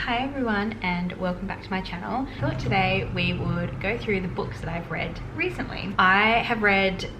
Hi everyone and welcome back to my channel. I thought today we would go through the books that I've read recently. I have read,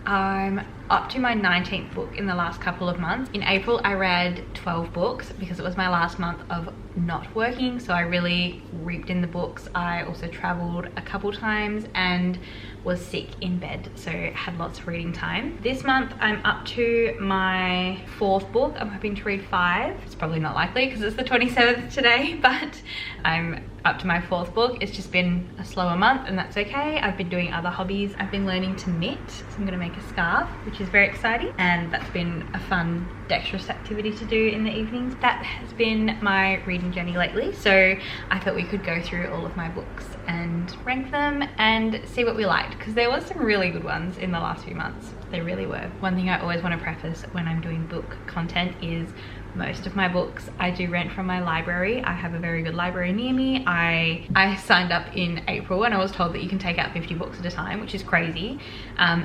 I'm up to my 19th book in the last couple of months. In April I read 12 books because it was my last month of not working, so I really reaped in the books. I also traveled a couple times and was sick in bed, so had lots of reading time. This month I'm up to my 4th book. I'm hoping to read 5. It's probably not likely because it's the 27th today, but I'm up to my 4th book. It's just been a slower month and that's okay. I've been doing other hobbies. I've been learning to knit, so I'm gonna make a scarf, which is very exciting, and that's been a fun dexterous activity to do in the evenings. That has been my reading journey lately, so I thought we could go through all of my books and rank them and see what we liked, because there was some really good ones in the last few months. They really were. One thing I always want to preface when I'm doing book content is most of my books I do rent from my library. I have a very good library near me. I signed up in April and I was told that you can take out 50 books at a time, which is crazy.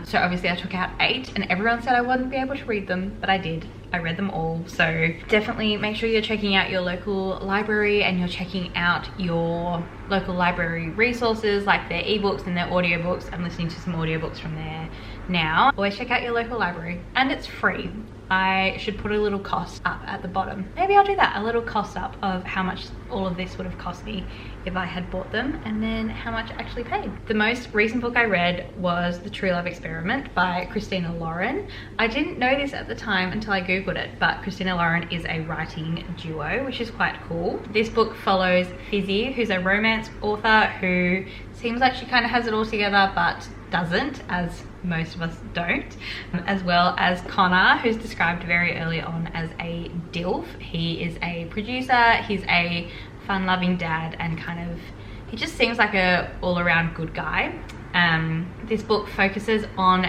So obviously I took out 8 and everyone said I wouldn't be able to read them, but I did. I read them all. So definitely make sure you're checking out your local library and you're checking out your local library resources, like their ebooks and their audiobooks. I'm listening to some audiobooks from there now. Always check out your local library, and it's free. I should put a little cost up at the bottom. Maybe I'll do that, a little cost up of how much all of this would have cost me if I had bought them, and then how much I actually paid. The most recent book I read was The True Love Experiment by Christina Lauren. I didn't know this at the time until I googled it, but Christina Lauren is a writing duo, which is quite cool. This book follows Fizzy, who's a romance author who seems like she kind of has it all together but doesn't, as most of us don't, as well as Connor, who's described very early on as a DILF. He is a producer, he's a fun-loving dad, and he just seems like a all-around good guy. This book focuses on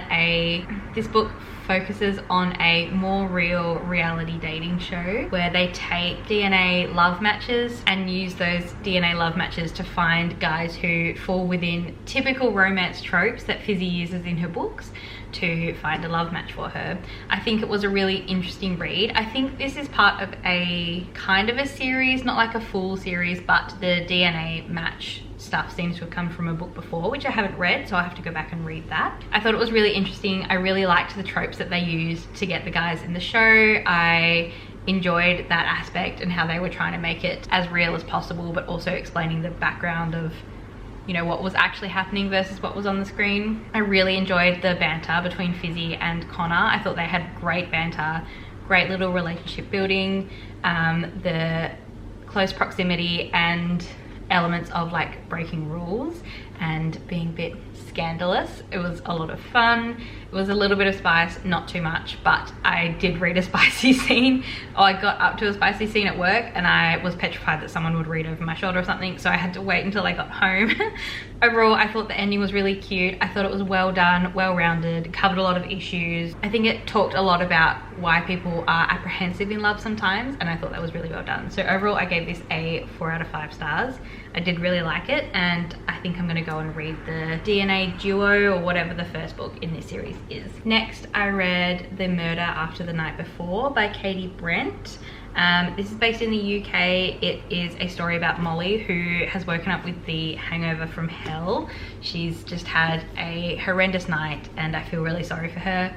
a more real reality dating show where they take DNA love matches and use those DNA love matches to find guys who fall within typical romance tropes that Fizzy uses in her books to find a love match for her. I think it was a really interesting read. I think this is part of a kind of a series, not like a full series, but the DNA match stuff seems to have come from a book before, which I haven't read, so I'll have to go back and read that. I thought it was really interesting. I really liked the tropes that they used to get the guys in the show. I enjoyed that aspect and how they were trying to make it as real as possible, but also explaining the background of, you know, what was actually happening versus what was on the screen. I really enjoyed the banter between Fizzy and Connor. I thought they had great banter, great little relationship building, the close proximity and elements of like breaking rules and being a bit scandalous. It was a lot of fun. It was a little bit of spice, not too much, but I did read a spicy scene. I got up to a spicy scene at work and I was petrified that someone would read over my shoulder or something, so I had to wait until I got home. Overall, I thought the ending was really cute. I thought it was well done, well-rounded, covered a lot of issues. I think it talked a lot about why people are apprehensive in love sometimes, and I thought that was really well done. So overall, I gave this a 4 out of 5 stars. I did really like it, and I think I'm gonna go and read the DNA duo or whatever the first book in this series is. Next, I read The Murder After the Night Before by Katie Brent. This is based in the UK. It is a story about Molly, who has woken up with the hangover from hell. She's just had a horrendous night and I feel really sorry for her.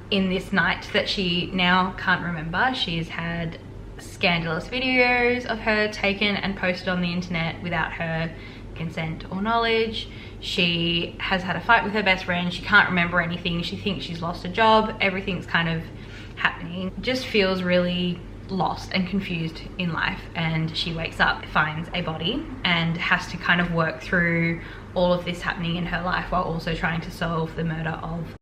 In this night that she now can't remember, she's had scandalous videos of her taken and posted on the internet without her consent or knowledge. She has had a fight with her best friend. She can't remember anything. She thinks she's lost a job. Everything's kind of happening. Just feels really lost and confused in life, and she wakes up, finds a body, and has to kind of work through all of this happening in her life while also trying to solve the murder of.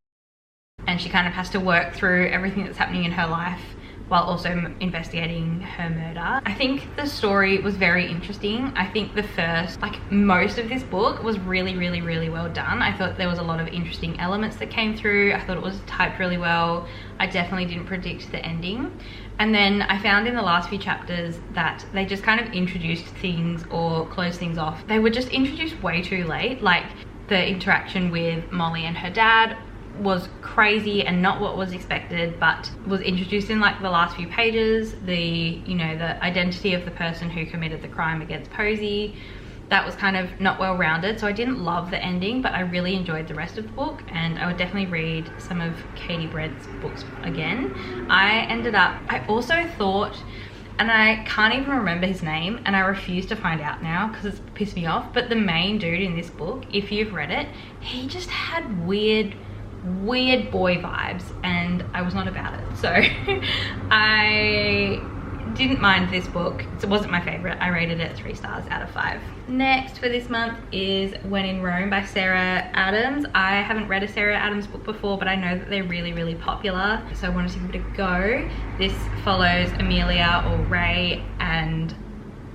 And she kind of has to work through everything that's happening in her life while also investigating her murder. I think the story was very interesting. I think the first, most of this book was really, really, really well done. I thought there was a lot of interesting elements that came through. I thought it was typed really well. I definitely didn't predict the ending. And then I found in the last few chapters that they just kind of introduced things or closed things off. They were just introduced way too late. Like the interaction with Molly and her dad was crazy and not what was expected, but was introduced in like the last few pages. The, you know, the identity of the person who committed the crime against Posey, that was kind of not well rounded. So I didn't love the ending, but I really enjoyed the rest of the book, and I would definitely read some of Katie Brett's books again. I also thought, and I can't even remember his name, and I refuse to find out now because it's pissed me off, but the main dude in this book, if you've read it, he just had weird boy vibes, and I was not about it. So I didn't mind this book. It wasn't my favorite. I rated it 3 stars out of 5. Next for this month is When in Rome by Sarah Adams. I haven't read a Sarah Adams book before, but I know that they're really popular, so I wanted to give it a go. This follows Amelia, or Ray, and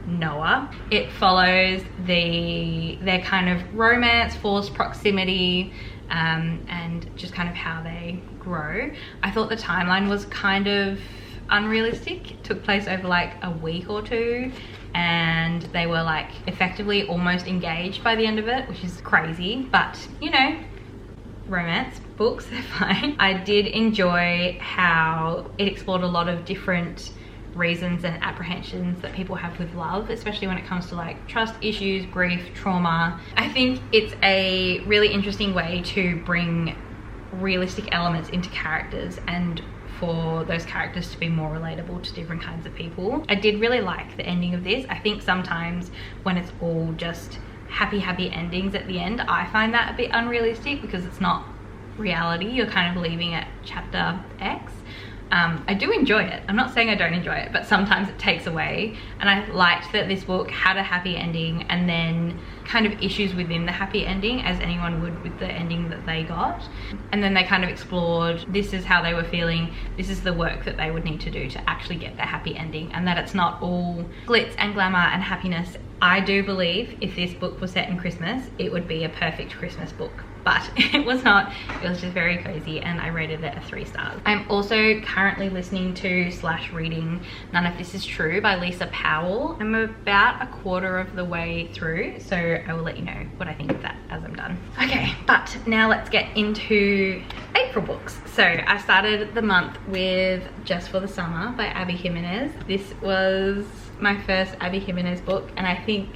Noah. It follows their kind of romance, forced proximity, and just kind of how they grow. I thought the timeline was kind of unrealistic. It took place over like a week or two, and they were like effectively almost engaged by the end of it, which is crazy, but you know, romance books, they're fine. I did enjoy how it explored a lot of different reasons and apprehensions that people have with love, especially when it comes to like trust issues, grief, trauma. I think it's a really interesting way to bring realistic elements into characters, and for those characters to be more relatable to different kinds of people. I did really like the ending of this. I think sometimes when it's all just happy endings at the end, I find that a bit unrealistic because it's not reality. You're kind of leaving at chapter X. I do enjoy it. I'm not saying I don't enjoy it, but sometimes it takes away. And I liked that this book had a happy ending and then kind of issues within the happy ending, as anyone would with the ending that they got. And then they kind of explored, this is how they were feeling, this is the work that they would need to do to actually get their happy ending, and that it's not all glitz and glamour and happiness. I do believe if this book was set in Christmas, it would be a perfect Christmas book. But it was not. It was just very cozy, and I rated it a 3 stars. I'm also currently listening to / reading None of This Is True by Lisa Powell. I'm about a quarter of the way through, so I will let you know what I think of that as I'm done. Okay, but now let's get into April books. So I started the month with Just for the Summer by Abby Jimenez. This was my first Abby Jimenez book, and I think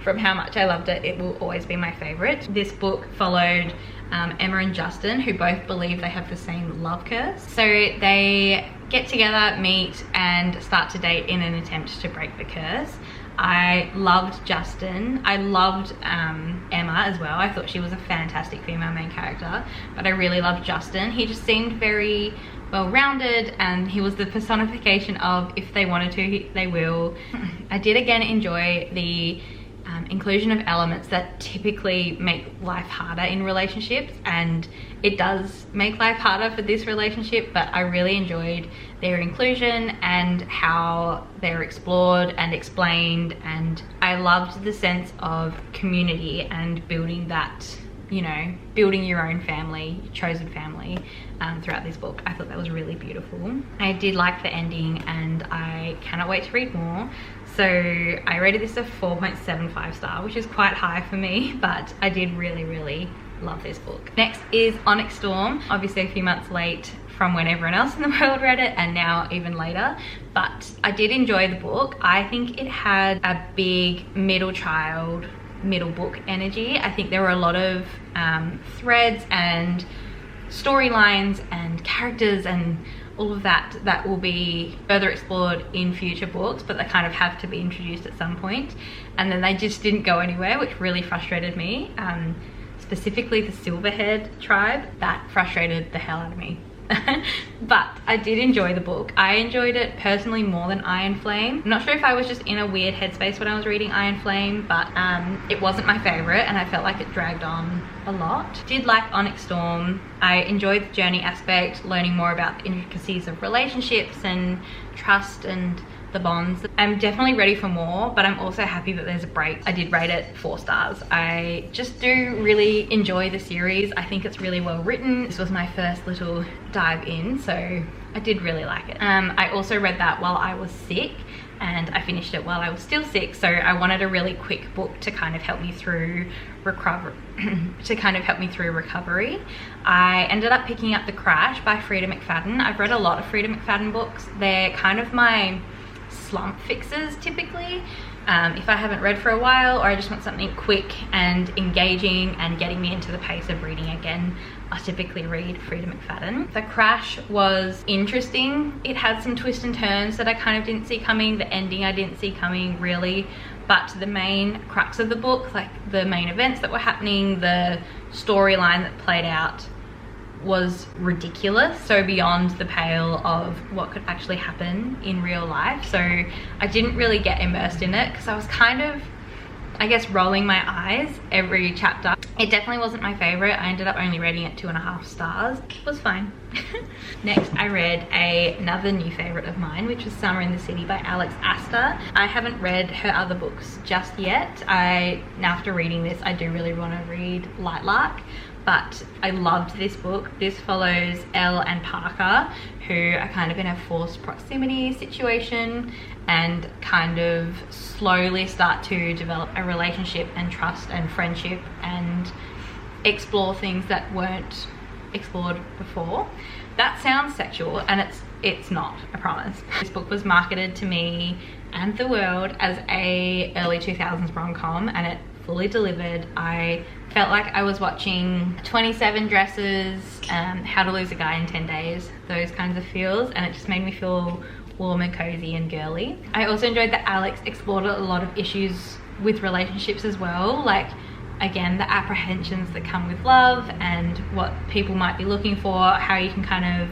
from how much I loved it, it will always be my favorite. This book followed Emma and Justin, who both believe they have the same love curse. So they get together, meet, and start to date in an attempt to break the curse. I loved Justin. I loved Emma as well. I thought she was a fantastic female main character, but I really loved Justin. He just seemed very well-rounded, and he was the personification of if they wanted to, they will. I did again enjoy the inclusion of elements that typically make life harder in relationships, and it does make life harder for this relationship, but I really enjoyed their inclusion and how they're explored and explained, and I loved the sense of community and building that, you know, building your own family, chosen family throughout this book. I thought that was really beautiful. I did like the ending, and I cannot wait to read more. So I rated this a 4.75 star, which is quite high for me, but I did really love this book. Next is Onyx Storm, obviously a few months late from when everyone else in the world read it, and now even later, but I did enjoy the book. I think it had a big middle book energy. I think there were a lot of threads and storylines and characters and all of that will be further explored in future books, but they kind of have to be introduced at some point, and then they just didn't go anywhere, which really frustrated me. Specifically the Silverhead tribe, that frustrated the hell out of me. But I did enjoy the book. I enjoyed it personally more than Iron Flame. I'm not sure if I was just in a weird headspace when I was reading Iron Flame, but it wasn't my favorite, and I felt like it dragged on a lot. Did like Onyx Storm. I enjoyed the journey aspect, learning more about the intricacies of relationships and trust and the bonds. I'm definitely ready for more, but I'm also happy that there's a break. I did rate it 4 stars. I just do really enjoy the series. I think it's really well written. This was my first little dive in, so I did really like it. I also read that while I was sick, and I finished it while I was still sick, so I wanted a really quick book to kind of help me through recovery. I ended up picking up The Crash by Frida McFadden. I've read a lot of Frida McFadden books. They're kind of my slump fixes typically. If I haven't read for a while, or I just want something quick and engaging and getting me into the pace of reading again, I typically read Frida McFadden. The Crash was interesting. It had some twists and turns that I kind of didn't see coming. The ending I didn't see coming really, but the main crux of the book, like the main events that were happening, the storyline that played out, was ridiculous, so beyond the pale of what could actually happen in real life. So I didn't really get immersed in it because I was kind of, I guess, rolling my eyes every chapter. It definitely wasn't my favorite. I ended up only rating it 2.5 stars. It was fine. Next, I read another new favorite of mine, which was Summer in the City by Alex Astor. I haven't read her other books just yet. After reading this, I do really want to read Lightlark, but I loved this book. This follows Elle and Parker, who are kind of in a forced proximity situation and kind of slowly start to develop a relationship and trust and friendship and explore things that weren't explored before. That sounds sexual, and it's not, I promise. This book was marketed to me and the world as a early 2000s rom-com, and it fully delivered. I felt like I was watching 27 Dresses, How to Lose a Guy in 10 Days, those kinds of feels, and it just made me feel warm and cozy and girly. I also enjoyed that Alex explored a lot of issues with relationships as well, like again the apprehensions that come with love and what people might be looking for, how you can kind of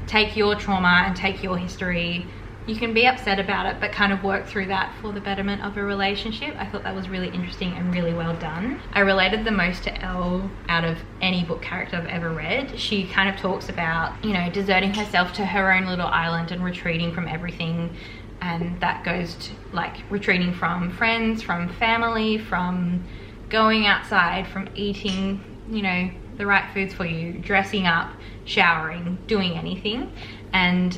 take your trauma and take your history. You can be upset about it, but kind of work through that for the betterment of a relationship. I thought that was really interesting and really well done. I related the most to Elle out of any book character I've ever read. She kind of talks about, you know, deserting herself to her own little island and retreating from everything. And that goes to like retreating from friends, from family, from going outside, from eating, you know, the right foods for you, dressing up, showering, doing anything. And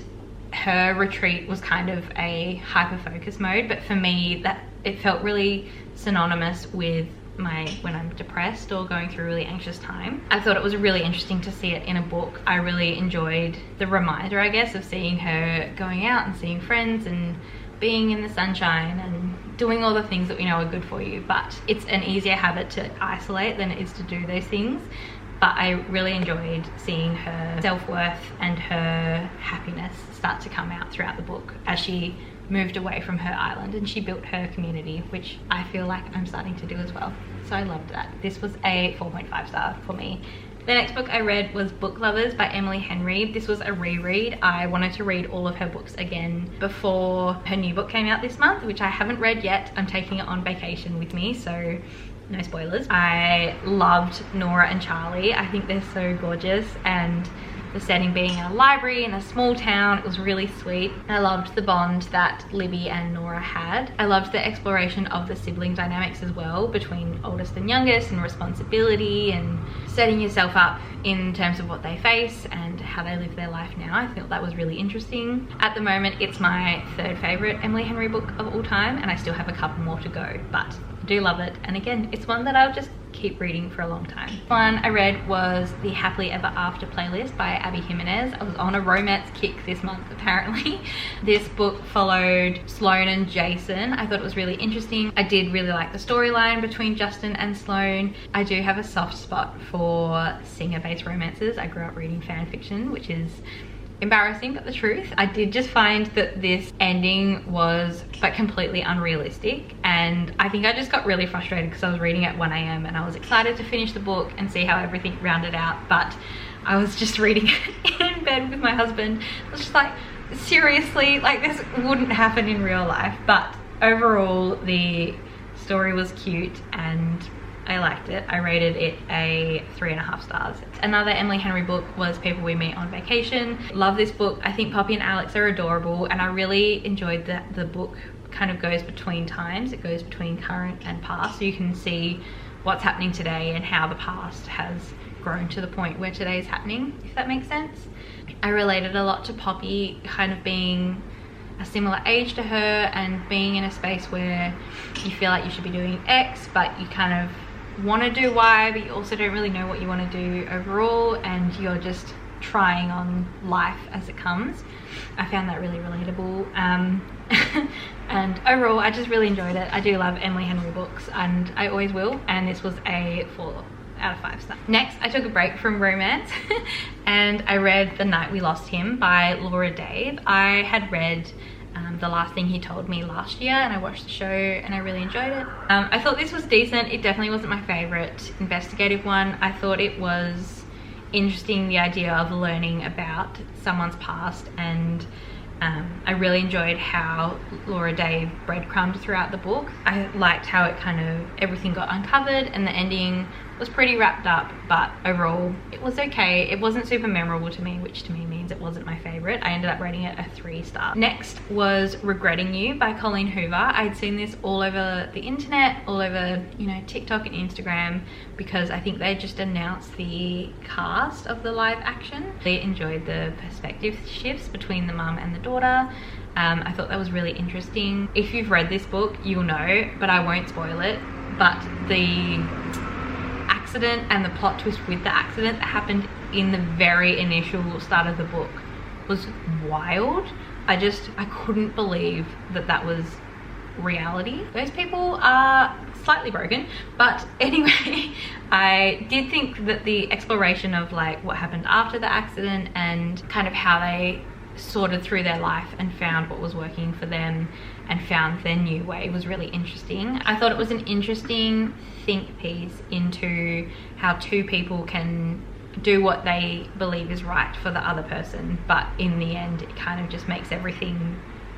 her retreat was kind of a hyper-focus mode, but for me that it felt really synonymous with when I'm depressed or going through a really anxious time. I thought it was really interesting to see it in a book. I really enjoyed the reminder, I guess, of seeing her going out and seeing friends and being in the sunshine and doing all the things that we know are good for you, but it's an easier habit to isolate than it is to do those things. But I really enjoyed seeing her self-worth and her happiness start to come out throughout the book as she moved away from her island and she built her community, which I feel like I'm starting to do as well. So I loved that. This was a 4.5 star for me. The next book I read was Book Lovers by Emily Henry. This was a reread. I wanted to read all of her books again before her new book came out this month, which I haven't read yet. I'm taking it on vacation with me, so no spoilers. I loved Nora and Charlie. I think they're so gorgeous, and the setting being in a library in a small town, it was really sweet. I loved the bond that Libby and Nora had. I loved the exploration of the sibling dynamics as well, between oldest and youngest, and responsibility and setting yourself up in terms of what they face and how they live their life now. I thought that was really interesting. At the moment, it's my third favorite Emily Henry book of all time, and I still have a couple more to go, but I do love it. And again, it's one that I'll just keep reading for a long time. One I read was The Happily Ever After playlist by Abby Jimenez. I was on a romance kick this month apparently. This book followed Sloane and Jason. I thought it was really interesting. I did really like the storyline between Justin and Sloane. I do have a soft spot for singer-based romances. I grew up reading fan fiction, which is embarrassing but the truth. I did just find that this ending was like completely unrealistic, and I think I just got really frustrated because I was reading at 1 AM and I was excited to finish the book and see how everything rounded out, but I was just reading it in bed with my husband. I was just like, seriously, like this wouldn't happen in real life. But overall the story was cute and I liked it. I rated it a 3.5 stars. Another Emily Henry book was People We Meet on Vacation. Love this book. I think Poppy and Alex are adorable, and I really enjoyed that the book kind of goes between times. It goes between current and past, so you can see what's happening today and how the past has grown to the point where today is happening, if that makes sense. I related a lot to Poppy kind of being a similar age to her and being in a space where you feel like you should be doing X, but you kind of want to do Y, but you also don't really know what you want to do overall, and you're just trying on life as it comes. I found that really relatable. And overall, I just really enjoyed it. I do love Emily Henry books, and I always will, and this was a 4 out of 5 stars. Next, I took a break from romance and I read The Night We Lost Him by Laura Dave. I had read The Last Thing He Told Me last year, and I watched the show and I really enjoyed it. I thought this was decent. It definitely wasn't my favorite investigative one. I thought it was interesting, the idea of learning about someone's past, and I really enjoyed how Laura Dave breadcrumbed throughout the book. I liked how it kind of, everything got uncovered and the ending was pretty wrapped up, but overall it was okay. It wasn't super memorable to me, which to me means it wasn't my favorite. I ended up rating it a 3 star. Next was Regretting You by Colleen Hoover. I'd seen this all over the internet, all over, you know, TikTok and Instagram, because I think they just announced the cast of the live action. I enjoyed the perspective shifts between the mum and the daughter. I thought that was really interesting. If you've read this book, you'll know, but I won't spoil it. But the accident and the plot twist with the accident that happened in the very initial start of the book was wild. I couldn't believe that that was reality. Those people are slightly broken, but anyway, I did think that the exploration of like what happened after the accident and kind of how they sorted through their life and found what was working for them and found their new way was really interesting. I thought it was an interesting think piece into how two people can do what they believe is right for the other person, but in the end it kind of just makes everything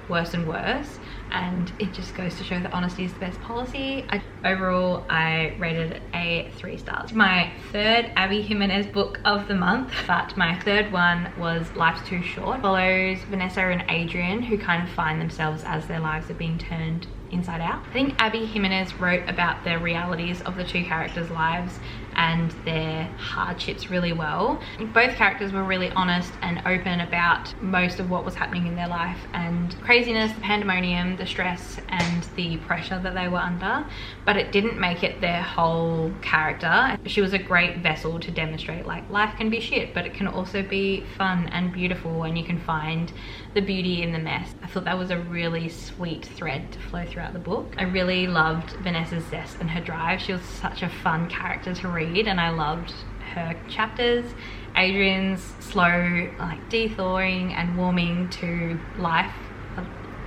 worse and worse, and it just goes to show that honesty is the best policy. Overall, I rated it a 3 stars. My third Abby Jimenez book of the month, but my third one was Life's Too Short. It follows Vanessa and Adrian, who kind of find themselves as their lives are being turned inside out. I think Abby Jimenez wrote about the realities of the two characters' lives and their hardships really well. Both characters were really honest and open about most of what was happening in their life, and craziness, the pandemonium, the stress and the pressure that they were under, but it didn't make it their whole character. She was a great vessel to demonstrate like life can be shit, but it can also be fun and beautiful, and you can find the beauty in the mess. I thought that was a really sweet thread to flow throughout the book. I really loved Vanessa's zest and her drive. She was such a fun character to read, and I loved her chapters. Adrian's slow like de-thawing and warming to life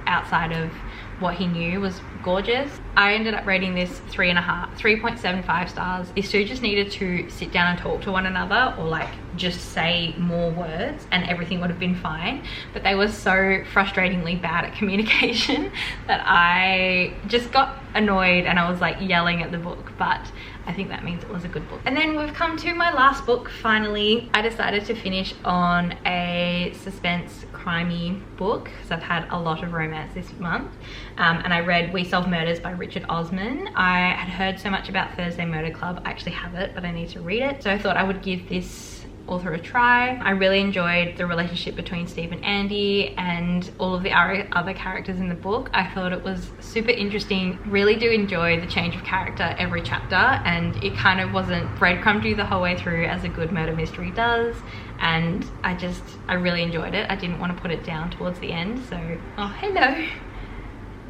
outside of what he knew was gorgeous. I ended up rating this 3.75 stars. These two just needed to sit down and talk to one another, or like just say more words and everything would have been fine, but they were so frustratingly bad at communication that I just got annoyed and I was like yelling at the book, but I think that means it was a good book. And then we've come to my last book. Finally, I decided to finish on a suspense crimey book because I've had a lot of romance this month, and I read We Solve Murders by Richard Osman. I had heard so much about Thursday Murder Club. I actually have it, but I need to read it, so I thought I would give this author a try. I really enjoyed the relationship between Steve and Andy and all of the other characters in the book. I thought it was super interesting. Really do enjoy the change of character every chapter, and it kind of wasn't breadcrumbed you the whole way through as a good murder mystery does, and I really enjoyed it. I didn't want to put it down towards the end, so oh hello,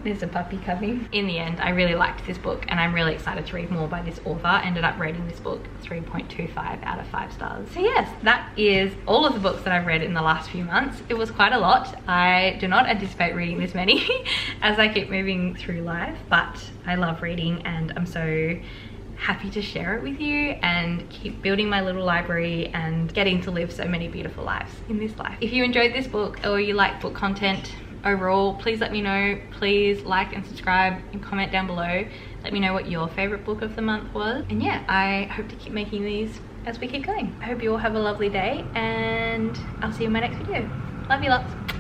there's a puppy coming. In the end, I really liked this book and I'm really excited to read more by this author. Ended up rating this book 3.25 out of 5 stars. So yes, that is all of the books that I've read in the last few months. It was quite a lot. I do not anticipate reading this many as I keep moving through life, but I love reading and I'm so happy to share it with you and keep building my little library and getting to live so many beautiful lives in this life. If you enjoyed this book or you like book content overall, please let me know. Please like and subscribe and comment down below. Let me know what your favorite book of the month was. And yeah, I hope to keep making these as we keep going. I hope you all have a lovely day and I'll see you in my next video. Love you lots.